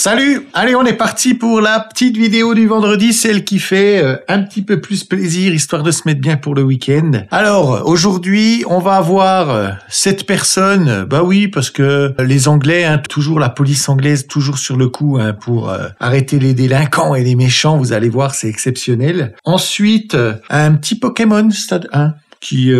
Salut! Allez, on est parti pour la petite vidéo du vendredi, celle qui fait un petit peu plus plaisir, histoire de se mettre bien pour le week-end. Alors, aujourd'hui, on va avoir cette personne, bah oui, parce que les Anglais, toujours la police anglaise, toujours sur le coup pour arrêter les délinquants et les méchants, vous allez voir, c'est exceptionnel. Ensuite, un petit Pokémon, stade 1, qui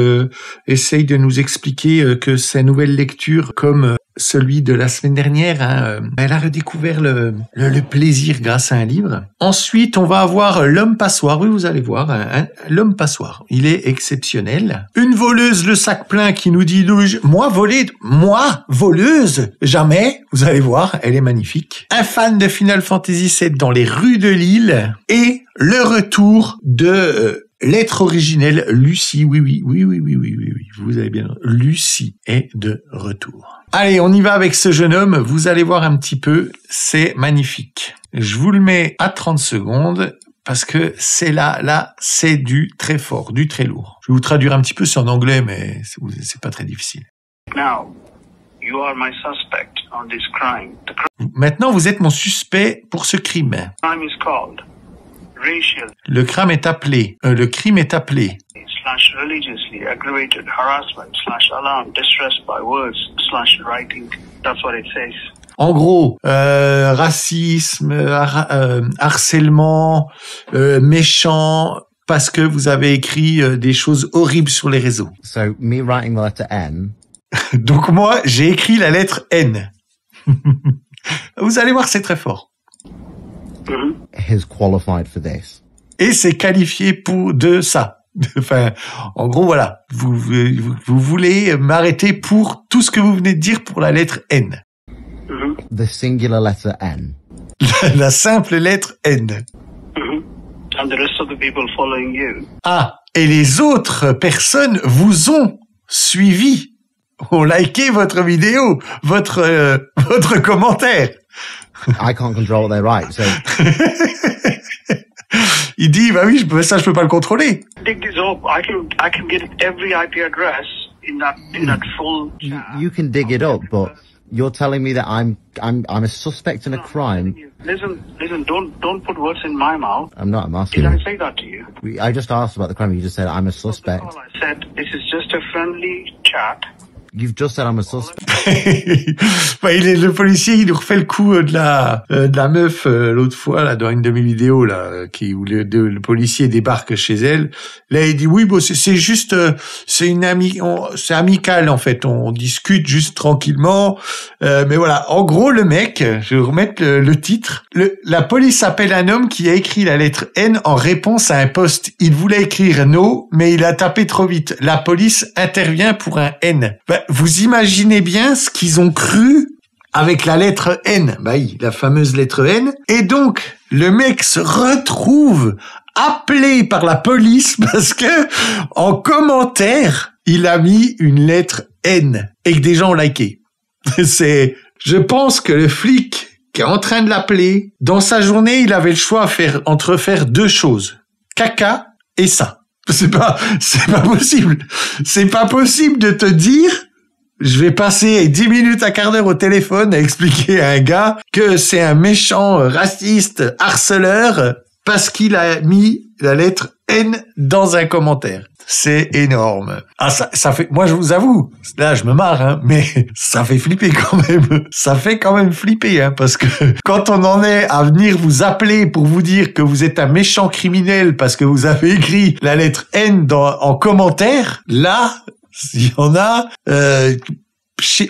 essaye de nous expliquer que sa nouvelle lecture, comme celui de la semaine dernière, elle a redécouvert le plaisir grâce à un livre. Ensuite, on va avoir l'homme passoire. Oui, vous allez voir, l'homme passoire. Il est exceptionnel. Une voleuse, le sac plein, qui nous dit moi voleuse, jamais. Vous allez voir, elle est magnifique. Un fan de Final Fantasy VII dans les rues de Lille et le retour de l'être originel, Lucie. Oui, vous avez bien. Lucie est de retour. Allez, on y va avec ce jeune homme. Vous allez voir un petit peu. C'est magnifique. Je vous le mets à 30 secondes parce que c'est là, c'est du très fort, du très lourd. Je vais vous traduire un petit peu, c'est en anglais, mais c'est pas très difficile. Now, you are my suspect on this crime. Maintenant, vous êtes mon suspect pour ce crime. Crime is called racial. Le crime est appelé. /religiously aggravated harassment /alarm distress by words /writing. That's what it says. En gros, racisme, harcèlement, méchant, parce que vous avez écrit des choses horribles sur les réseaux. So, me writing the letter N. Donc moi, j'ai écrit la lettre N. Vous allez voir, c'est très fort. Is qualified for this. Et c'est qualifié de ça. Enfin, en gros, voilà. Vous voulez m'arrêter pour tout ce que vous venez de dire pour la lettre N. The singular letter N. La simple lettre N. And the rest of the people following you. Ah, et les autres personnes vous ont suivi, ont liké votre vidéo, votre commentaire. I can't control what they write, so... Il dit, bah oui, je peux pas le contrôler. Dig this up. I can get every IP address in that full chat. You can dig it up, but you're telling me that I'm a suspect in a crime. Listen, don't put words in my mouth. I'm asking. Did I say that to you? I just asked about the crime. You just said I'm a suspect. All I said, this is just a friendly chat. You've just said I'm a suspect. Bah, le policier, il nous refait le coup de la meuf l'autre fois là dans une de mes vidéos là où le policier débarque chez elle. Là, il dit oui, bon c'est juste c'est c'est amical en fait, on discute juste tranquillement. Mais voilà, en gros le mec, je vais remettre le titre. La police appelle un homme qui a écrit la lettre N en réponse à un post. Il voulait écrire no, mais il a tapé trop vite. La police intervient pour un N. Bah, vous imaginez bien ce qu'ils ont cru avec la lettre N. Bah oui, la fameuse lettre N. Et donc, le mec se retrouve appelé par la police parce que, en commentaire, il a mis une lettre N et que des gens ont liké. Je pense que le flic qui est en train de l'appeler, dans sa journée, il avait le choix entre faire deux choses. Caca et ça. C'est pas possible. C'est pas possible de te dire, je vais passer 10 minutes à quart d'heure au téléphone à expliquer à un gars que c'est un méchant raciste harceleur parce qu'il a mis la lettre N dans un commentaire. C'est énorme. Ah, ça fait, moi je vous avoue, là je me marre, mais ça fait flipper quand même. Ça fait quand même flipper, parce que quand on en est à venir vous appeler pour vous dire que vous êtes un méchant criminel parce que vous avez écrit la lettre N en commentaire, là, il y en a, je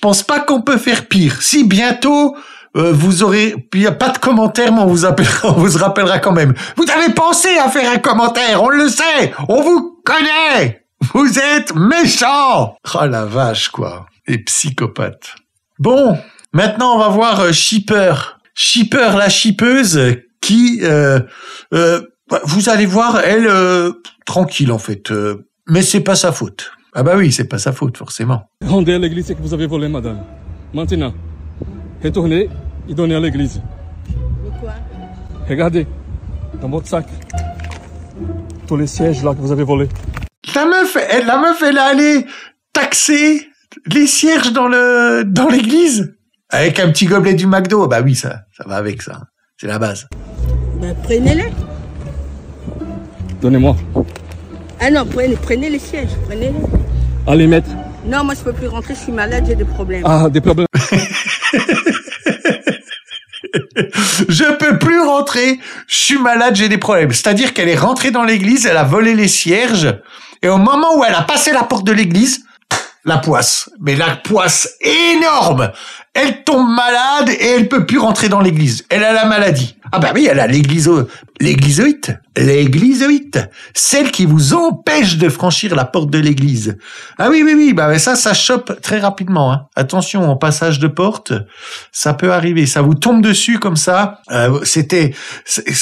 pense pas qu'on peut faire pire. Si bientôt, il n'y a pas de commentaire, mais on vous rappellera quand même. Vous avez pensé à faire un commentaire, on le sait, on vous connaît, vous êtes méchants. Oh la vache, quoi. Les psychopathes. Bon, maintenant on va voir Shipper. Shipper, la shippeuse, qui, vous allez voir, elle, tranquille en fait, mais c'est pas sa faute. Ah bah oui, c'est pas sa faute, forcément. Rendez à l'église que vous avez volé, madame. Maintenant, retournez et donnez à l'église. Pourquoi? Regardez, dans votre sac, tous les sièges là que vous avez volés. La meuf, elle est allée taxer les cierges dans l'église. Avec un petit gobelet du McDo, bah oui, ça va avec ça. C'est la base. Ben, prenez-les. Donnez-moi. Ah non, prenez les sièges, prenez-les. Allez, mettre. Non, moi je peux plus rentrer, je suis malade, j'ai des problèmes. Ah, des problèmes. Je peux plus rentrer, je suis malade, j'ai des problèmes. C'est-à-dire qu'elle est rentrée dans l'église, elle a volé les cierges, et au moment où elle a passé la porte de l'église, la poisse. Mais la poisse énorme. Elle tombe malade et elle peut plus rentrer dans l'église. Elle a la maladie. Ah bah oui, elle a l'églisoïte. Celle qui vous empêche de franchir la porte de l'église. Ah oui, bah ça chope très rapidement, hein. Attention, au passage de porte, ça peut arriver. Ça vous tombe dessus comme ça. C'est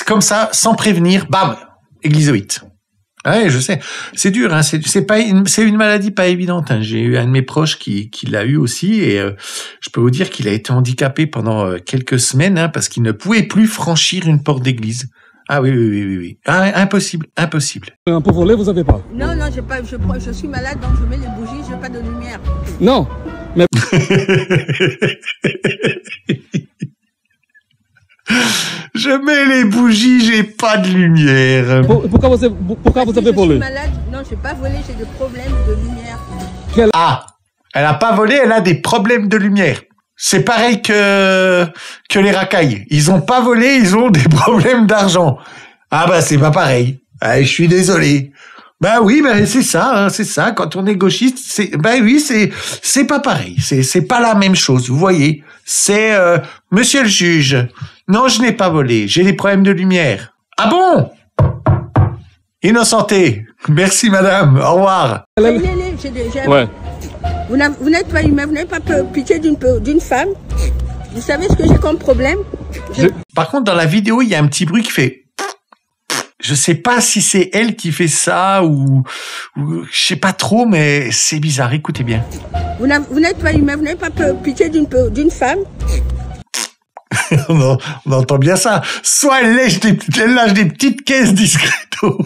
comme ça, sans prévenir, bam, églisoïte. Ouais, je sais. C'est dur, hein. C'est une maladie pas évidente, hein. J'ai eu un de mes proches qui l'a eu aussi, et je peux vous dire qu'il a été handicapé pendant quelques semaines, hein, parce qu'il ne pouvait plus franchir une porte d'église. Ah oui. Ah, impossible. Pour voler, vous avez pas? Non, j'ai pas, je suis malade, donc je mets les bougies, j'ai pas de lumière. Non, mais... Je mets les bougies, j'ai pas de lumière. Pourquoi vous avez volé? Je suis malade, non, j'ai pas volé, j'ai des problèmes de lumière. Ah, elle a pas volé, elle a des problèmes de lumière. C'est pareil que les racailles. Ils ont pas volé, ils ont des problèmes d'argent. Ah bah c'est pas pareil. Ah, je suis désolé. Bah oui, c'est ça, hein, c'est ça. Quand on est gauchiste, c'est pas pareil. C'est pas la même chose. Vous voyez, c'est Monsieur le juge. Non, je n'ai pas volé. J'ai des problèmes de lumière. Ah bon? Innocenté. Merci madame. Au revoir. Ouais. Vous n'êtes pas humain, vous n'avez pas pitié d'une femme. Vous savez ce que j'ai comme problème? Par contre, dans la vidéo, il y a un petit bruit qui fait... Je sais pas si c'est elle qui fait ça ou je sais pas trop, mais c'est bizarre. Écoutez bien. Vous n'êtes pas humain, vous n'avez pas pitié d'une femme. on entend bien ça. Soit elle lâche des petites caisses discretos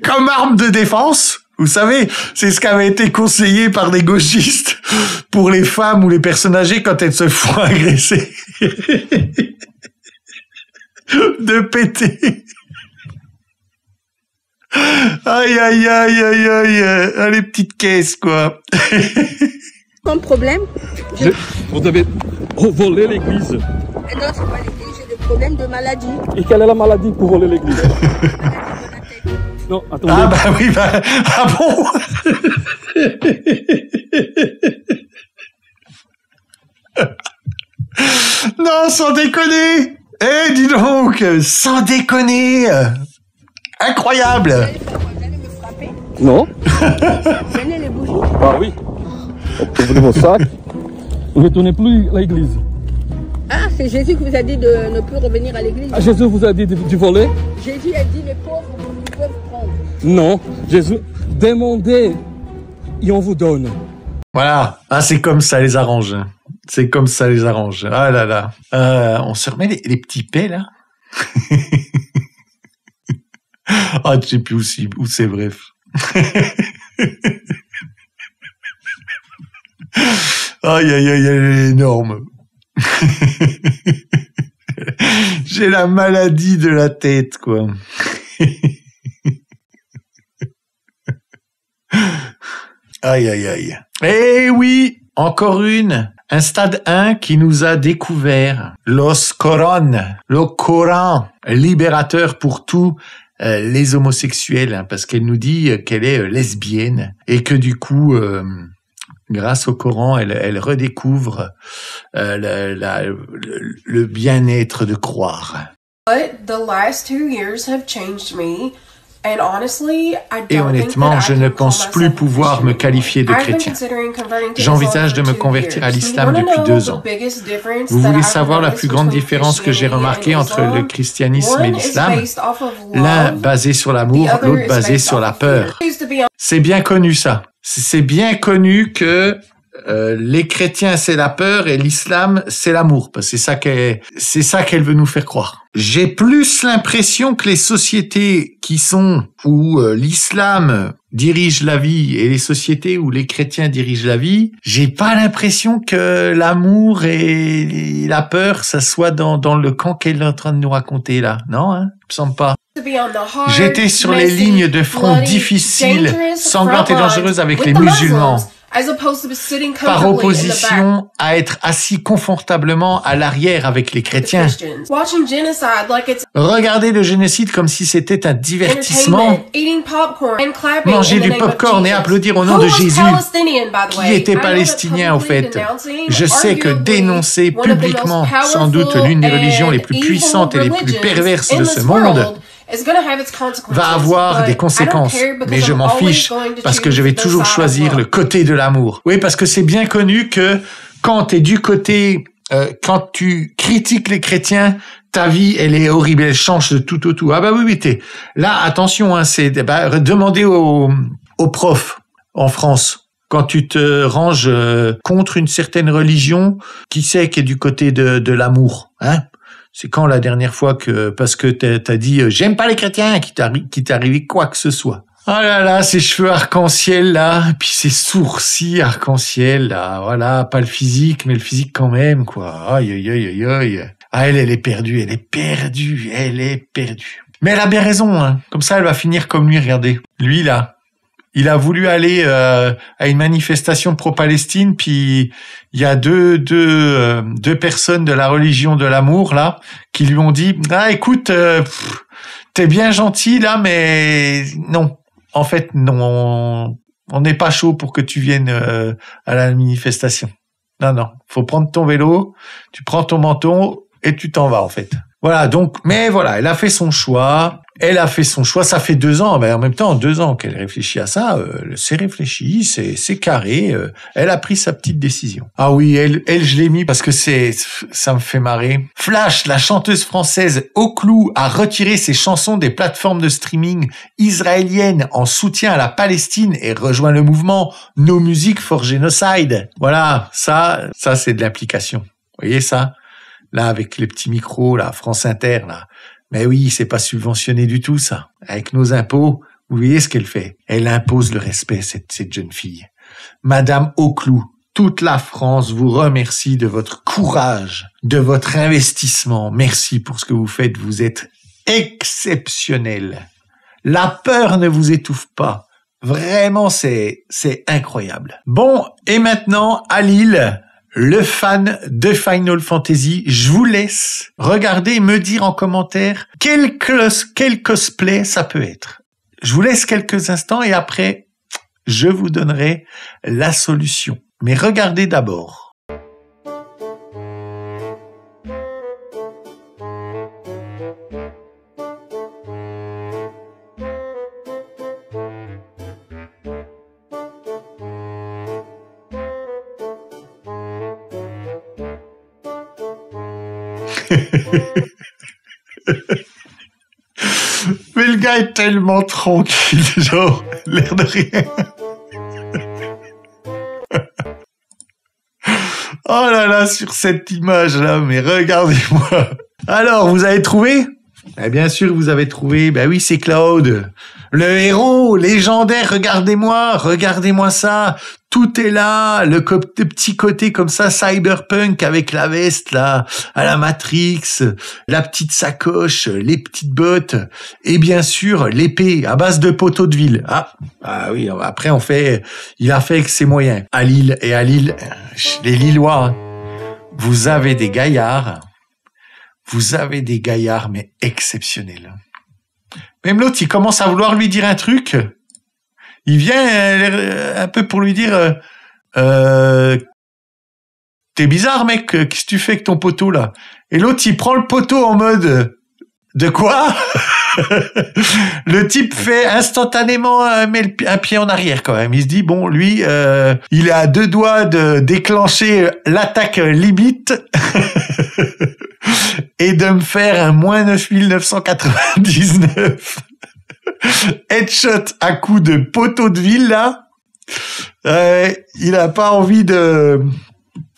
comme arme de défense. Vous savez, c'est ce qui avait été conseillé par des gauchistes pour les femmes ou les personnes âgées quand elles se font agresser. De péter. Aïe. Ah, les petites caisses, quoi. Comme problème? Vous avez volé l'église. Non, c'est pas l'église, j'ai des problèmes de maladie. Et quelle est la maladie pour voler l'église? Non, attendez. Ah bah oui, ah bon? Non, sans déconner. Eh, dis donc, sans déconner. Incroyable. Vous allez me frapper? Non. Prenez les bougies. Ah oui. Ouvrez vos sacs. Vous ne tournez plus l'église. Ah, c'est Jésus qui vous a dit de ne plus revenir à l'église. Ah, Jésus vous a dit de voler? Jésus a dit les pauvres, ils peuvent prendre. Non, Jésus, demandez et on vous donne. Voilà. Ah, c'est comme ça les arrange. C'est comme ça les arrange. Ah là là. On se remet les petits paix, là. Ah, je sais plus où c'est, bref. Aïe, elle est énorme. J'ai la maladie de la tête, quoi. Aïe. Eh oui, encore une. Un stade 1 qui nous a découvert Los Coran, le Coran, libérateur pour tous les homosexuels, hein, parce qu'elle nous dit qu'elle est lesbienne et que du coup, grâce au Coran, elle redécouvre le bien-être de croire. But the last 2 years have changed me. And honestly, I don't Et honnêtement, je ne pense plus pouvoir me qualifier de chrétien. J'envisage de me convertir à l'islam depuis 2 ans. Vous voulez savoir la plus grande différence que j'ai remarquée entre le christianisme et l'islam? L'un basé sur l'amour, l'autre basé sur la peur. C'est bien connu ça. C'est bien connu que les chrétiens c'est la peur et l'islam c'est l'amour, parce que c'est ça qu'elle veut nous faire croire. J'ai plus l'impression que les sociétés où l'islam dirigent la vie et les sociétés où les chrétiens dirigent la vie, j'ai pas l'impression que l'amour et la peur, ça soit dans le camp qu'elle est en train de nous raconter là. Non, hein? Il me semble pas. J'étais sur les lignes de front difficiles, sanglantes et dangereuses avec les musulmans, par opposition à être assis confortablement à l'arrière avec les chrétiens. Regarder le génocide comme si c'était un divertissement, manger du popcorn et applaudir au nom de Jésus, qui était palestinien au fait. Je sais que dénoncer publiquement, sans doute l'une des religions les plus puissantes et les plus perverses de ce monde, va avoir des conséquences, mais je m'en fiche parce que je vais toujours choisir le côté de l'amour. Oui, parce que c'est bien connu que quand t'es du côté, quand tu critiques les chrétiens, ta vie elle est horrible, elle change de tout au tout. Ah bah oui, t'es là. Attention, hein, c'est demandez aux profs en France. Quand tu te ranges contre une certaine religion, qui c'est qui est du côté de l'amour, hein? C'est quand la dernière fois que, parce que t'as dit j'aime pas les chrétiens, qui t'est arrivé quoi que ce soit. Oh là là, ces cheveux arc-en-ciel là, puis ces sourcils arc-en-ciel là, voilà, pas le physique, mais le physique quand même, quoi. Aïe aïe aïe aïe aïe. Ah elle est perdue, elle est perdue, elle est perdue. Mais elle a bien raison, hein. Comme ça, elle va finir comme lui, regardez. Lui là. Il a voulu aller à une manifestation pro-Palestine, puis il y a deux personnes de la religion de l'amour là qui lui ont dit ah écoute t'es bien gentil là mais non en fait non on n'est pas chaud pour que tu viennes à la manifestation. Non faut prendre ton vélo, tu prends ton menton et tu t'en vas en fait. Voilà, donc, mais voilà, elle a fait son choix. Ça fait 2 ans, mais en même temps, 2 ans qu'elle réfléchit à ça, c'est réfléchi, c'est carré, elle a pris sa petite décision. Ah oui, elle, je l'ai mis parce que ça me fait marrer. Flash, la chanteuse française Oclou a retiré ses chansons des plateformes de streaming israéliennes en soutien à la Palestine et rejoint le mouvement No Music for Genocide. Voilà, ça c'est de l'application. Vous voyez ça? Là, avec les petits micros, là, France Inter, là. Mais oui, c'est pas subventionné du tout, ça. Avec nos impôts, vous voyez ce qu'elle fait. Elle impose le respect, cette jeune fille. Madame Oclou, toute la France vous remercie de votre courage, de votre investissement. Merci pour ce que vous faites. Vous êtes exceptionnel. La peur ne vous étouffe pas. Vraiment, c'est incroyable. Bon, et maintenant, à Lille, le fan de Final Fantasy, je vous laisse regarder et me dire en commentaire quel cosplay ça peut être. Je vous laisse quelques instants et après, je vous donnerai la solution. Mais regardez d'abord. Mais le gars est tellement tranquille, genre, l'air de rien. Oh là là, sur cette image-là, mais regardez-moi. Alors, vous avez trouvé? Eh bien sûr, vous avez trouvé. Ben oui, c'est Cloud. Le héros légendaire, regardez-moi ça. Tout est là, le petit côté comme ça, cyberpunk avec la veste là, à la Matrix, la petite sacoche, les petites bottes, et bien sûr l'épée à base de poteaux de ville. Ah oui, après il a fait avec ses moyens. À Lille, les Lillois, vous avez des gaillards mais exceptionnels. Même l'autre, il commence à vouloir lui dire un truc. Il vient un peu pour lui dire t'es bizarre mec, qu'est-ce que tu fais avec ton poteau là? Et l'autre il prend le poteau en mode de quoi? Le type fait instantanément met un pied en arrière quand même. Il se dit bon lui il est à 2 doigts de déclencher l'attaque limite et de me faire un moins 9999 headshot à coup de poteau de ville là. Il a pas envie de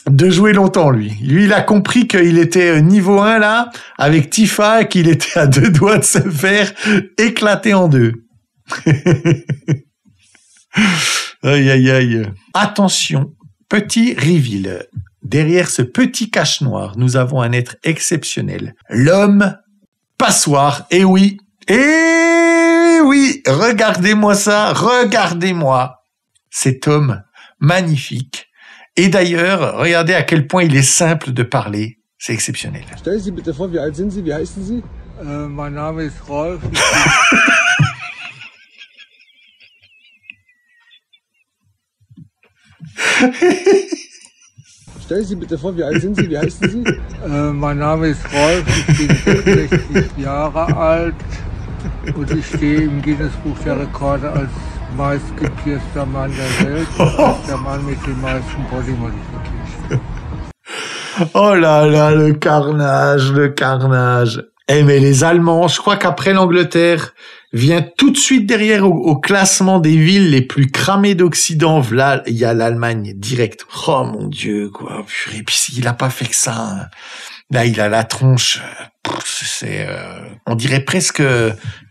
jouer longtemps lui. Lui il a compris qu'il était niveau 1 là avec Tifa et qu'il était à 2 doigts de se faire éclater en 2. Aïe, aïe, aïe. Attention, petit reveal. Derrière ce petit cache noir, nous avons un être exceptionnel. L'homme passoire. Eh oui, regardez-moi ça, regardez-moi. Cet homme magnifique. Et d'ailleurs, regardez à quel point il est simple de parler. C'est exceptionnel. Stellen Sie bitte vor, wie alt sind Sie? Wie heißen Sie? Mein Name ist Rolf. Stellen Sie bitte vor, wie alt sind Sie? Wie heißen Sie? Mein Name ist Rolf, ich bin 66 Jahre alt und ich stehe im Guinness-Buch der Rekorde als meistgepierster Mann der Welt und als der Mann mit den meisten Body Modifications. Oh là là, le carnage, le carnage. Eh mais les Allemands, je crois qu'après l'Angleterre, vient tout de suite derrière au classement des villes les plus cramées d'Occident. Là, il y a l'Allemagne direct. Oh mon Dieu, quoi. Purée, puis il a pas fait que ça. Hein. Là, il a la tronche. On dirait presque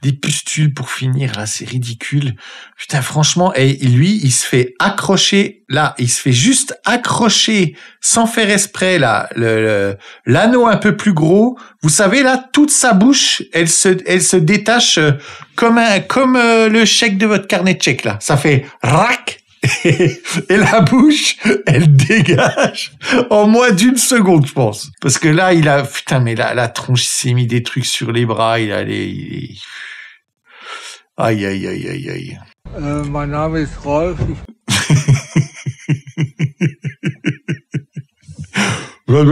des pustules pour finir. Là, c'est ridicule. Putain, franchement, et lui, il se fait accrocher. Là, il se fait juste accrocher sans faire exprès. Là, l'anneau un peu plus gros. Vous savez, là, toute sa bouche, elle se détache comme le chèque de votre carnet de chèque. Là, ça fait rac. Et la bouche, elle dégage en moins d'une seconde, je pense. Parce que là, il a... Putain, mais là, la tronche, il s'est mis des trucs sur les bras. Il a les... Aïe, aïe, aïe, aïe, aïe. Mein Name ist Rolf. Parce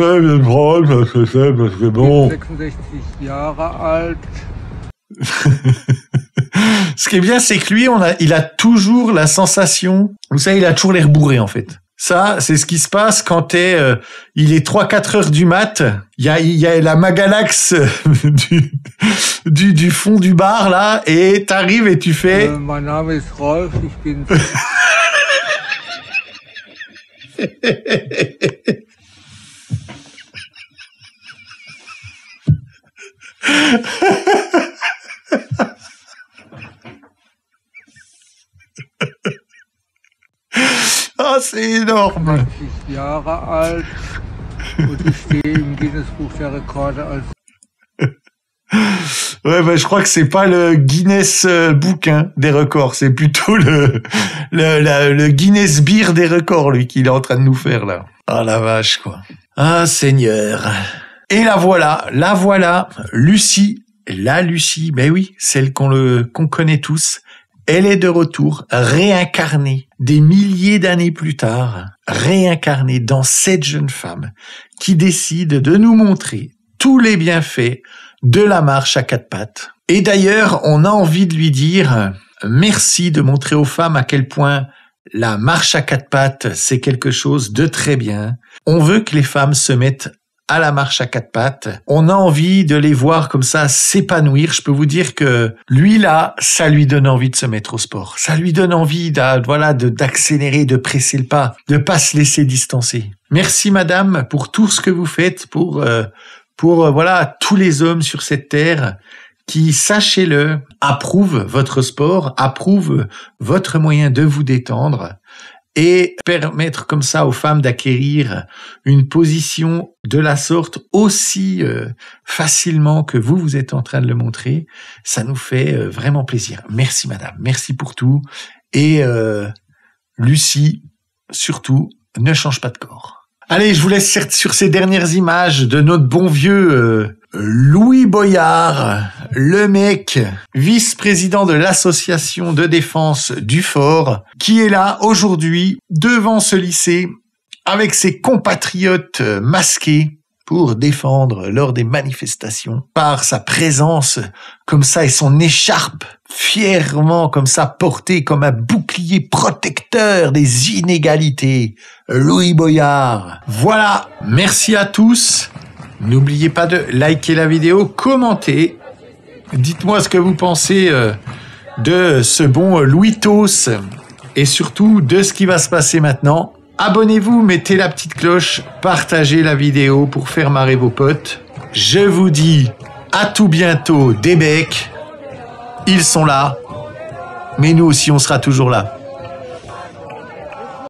que bon... 66 Jahre alt. Ce qui est bien, c'est que lui, il a toujours la sensation, vous savez, il a toujours l'air bourré, en fait. Ça, c'est ce qui se passe quand il est 3-4 heures du mat, il y a la Magalax du fond du bar, là, et t'arrives et tu fais... Mein Name ist Rolf, ich bin... Ah, c'est énorme. 60 Jahre alt und ich stehe im Guinness-Buch der Rekorde als... Ouais, bah, je crois que c'est pas le Guinness Book des records, c'est plutôt le Guinness Beer des records, lui, qu'il est en train de nous faire, là. Ah, la vache, quoi. Ah, Seigneur. Et la voilà, Lucie. La Lucie, ben oui, celle qu'on connaît tous. Elle est de retour, réincarnée des milliers d'années plus tard, réincarnée dans cette jeune femme qui décide de nous montrer tous les bienfaits de la marche à quatre pattes. Et d'ailleurs, on a envie de lui dire merci de montrer aux femmes à quel point la marche à quatre pattes, c'est quelque chose de très bien. On veut que les femmes se mettent à la marche à quatre pattes. On a envie de les voir comme ça s'épanouir. Je peux vous dire que lui là, ça lui donne envie de se mettre au sport. Ça lui donne envie d'accélérer, de presser le pas, de pas se laisser distancer. Merci madame pour tout ce que vous faites pour tous les hommes sur cette terre qui, sachez-le, approuvent votre sport, approuvent votre moyen de vous détendre. Et permettre comme ça aux femmes d'acquérir une position de la sorte aussi facilement que vous êtes en train de le montrer, ça nous fait vraiment plaisir. Merci madame, merci pour tout. Et Lucie, surtout, ne change pas de corps. Allez, je vous laisse sur ces dernières images de notre bon vieux Louis Boyard, le mec, vice-président de l'association de défense du fort, qui est là aujourd'hui devant ce lycée avec ses compatriotes masqués pour défendre lors des manifestations par sa présence comme ça et son écharpe fièrement comme ça portée comme un bouclier protecteur des inégalités. Louis Boyard. Voilà, merci à tous. N'oubliez pas de liker la vidéo, commenter. Dites-moi ce que vous pensez de ce bon Louitos et surtout de ce qui va se passer maintenant. Abonnez-vous, mettez la petite cloche, partagez la vidéo pour faire marrer vos potes. Je vous dis à tout bientôt des becs. Ils sont là, mais nous aussi on sera toujours là.